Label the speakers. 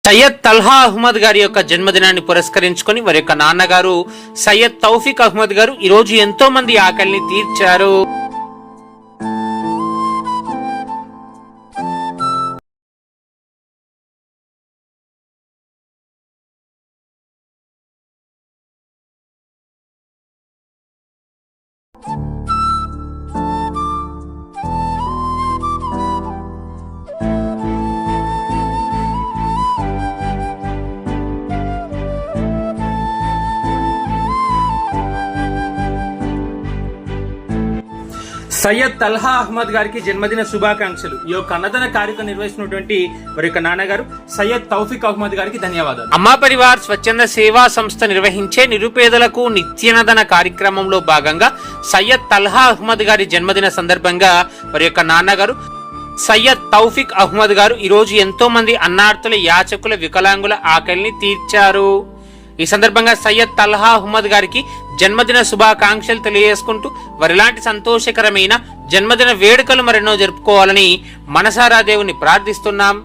Speaker 1: సయ్యద్ తల్హా అహ్మద్ గారి యొక్క జన్మదినాన్ని పురస్కరించుకొని వారి యొక్క నాన్నగారు సయ్యద్ తౌఫీక్ అహ్మద్ గారు ఈ రోజు ఎంతో మంది ఆకలిని తీర్చారు. సయ్యద్ తల్హా అహ్మద్ గారికి జన్మదిన శుభాకాంక్షలు. ఈ యొక్క అన్నదాన కార్యక్రమం నిర్వహిస్తున్నటువంటి వారి యొక్క నాన్నగారు సయ్యద్ తౌఫీక్ అహ్మద్ గారికి ధన్యవాదాలు. అమ్మా పరివార్ స్వచ్ఛంద సేవా సంస్థ నిర్వహించే నిరుపేదలకు నిత్యాన్నదాన కార్యక్రమంలో భాగంగా సయ్యద్ తల్హా అహ్మద్ గారి జన్మదిన సందర్భంగా వారి యొక్క నాన్నగారు సయ్యద్ తౌఫీక్ అహ్మద్ గారు ఈ రోజు ఎంతో మంది అన్నార్థుల, యాచకుల, వికలాంగుల ఆకలిని తీర్చారు. ఈ సందర్భంగా సయ్యద్ తల్హా అహ్మద్ గారికి జన్మదిన శుభాకాంక్షలు తెలియజేసుకుంటూ వారిలాంటి సంతోషకరమైన జన్మదిన వేడుకలు మరెన్నో జరుపుకోవాలని మనసారా దేవుని ప్రార్థిస్తున్నాం.